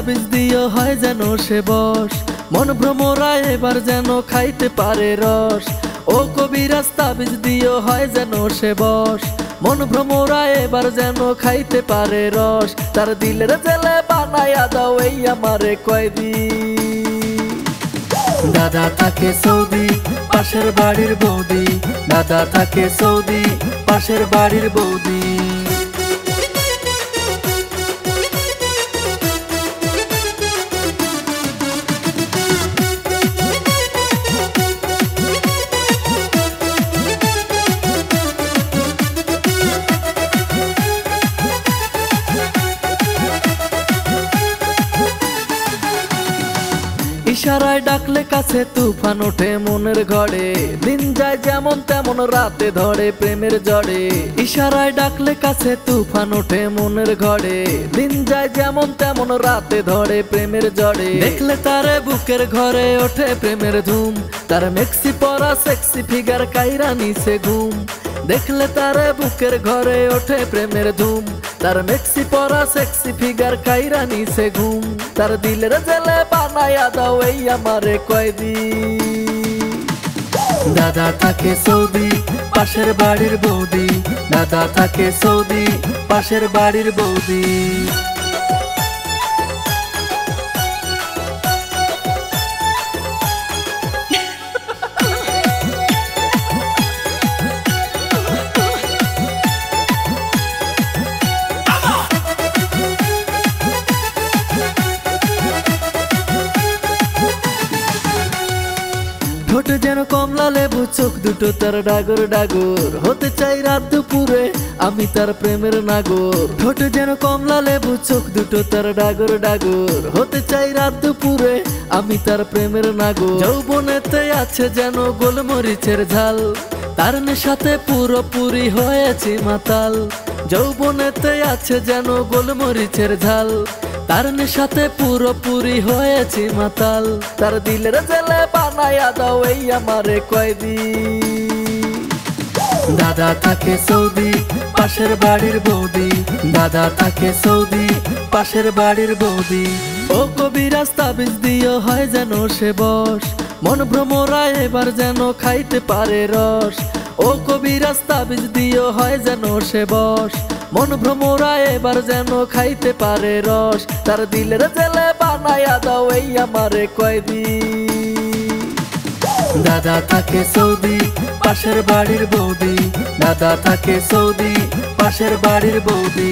তাবিজ দিও হয় যেন সে বশ, মন ভ্রমরা এবার যেন খাইতে পারে রস। ও কবিরাজ তাবিজ দিও হয় যেন সে বশ, মন ভ্রমরা এবার যেন খাইতে পারে রস। তার দিলের জেলে বানায়া দাও এই আমারে কয়দি। দাদা থাকে সৌদি পাশের বাড়ির বৌদি, দাদা থাকে সৌদি পাশের বাড়ির বৌদি। ইশারায় ডাকলে কাছে তুফান ওঠে মনের ঘরে, দিন যায় যেমন তেমন রাতে ধরে প্রেমের জড়ে। ইশারায় ডাকলে কাছে তুফান ওঠে মনের ঘরে, দিন যায় যেমন তেমন রাতে ধরে প্রেমের জড়ে। দেখলে তারে বুকের ঘরে ওঠে প্রেমের ধুম, তার মেক্সি পরা সেক্সি ফিগার কাইরা নিছে ঘুম। দেখলে তারে বুকের ঘরে ওঠে প্রেমের ধুম, তার মেক্সি পরা সেক্সি ফিগার কাইরা নিছে ঘুম। তার দিলের জেলে বানায়া দাও এই আমারে কয়দি। দাদা থাকে সৌদি পাশের বাড়ির বৌদি, দাদা থাকে সৌদি পাশের বাড়ির বৌদি। ঠোঁটে যেন কমলা লেবু, চোখ দুটো তার ডাগর ডাগর, হতে চাই রাত দুপুরে আমি তার প্রেমের নাগর। ঠোঁটে যেন কমলা লেবু, চোখ দুটো তার ডাগর ডাগর, হতে চাই রাত দুপুরে আমি তার প্রেমের নাগর। যৌবনেতে আছে যেন গোলমরিচের ঝাল, তার নেশাতে পুরোপুরি হয়েছি মাতাল। যৌবনেতে আছে যেন গোলমরিচের ঝাল, তার নেশাতে পুরোপুরি হয়েছি মাতাল। তার দিলের জেলে বানায়া দাও এই আমারে কয়দি। দাদা থাকে সৌদি পাশের বাড়ির বৌদি, দাদা থাকে সৌদি পাশের বাড়ির বৌদি। ও কবিরাজ তাবিজ দিও হয় যেন সে বশ, মন ভ্রমরা এবার যেন খাইতে পারে রস। ও কবিরাজ তাবিজ দিও হয় যেন সে বশ, মন ভ্রমরা এবার যেন খাইতে পারে রস। তার দিলের জেলে বানায়া দাও এই আমারে কয়দি। দাদা থাকে সৌদি পাশের বাড়ির বৌদি, দাদা থাকে সৌদি পাশের বাড়ির বৌদি।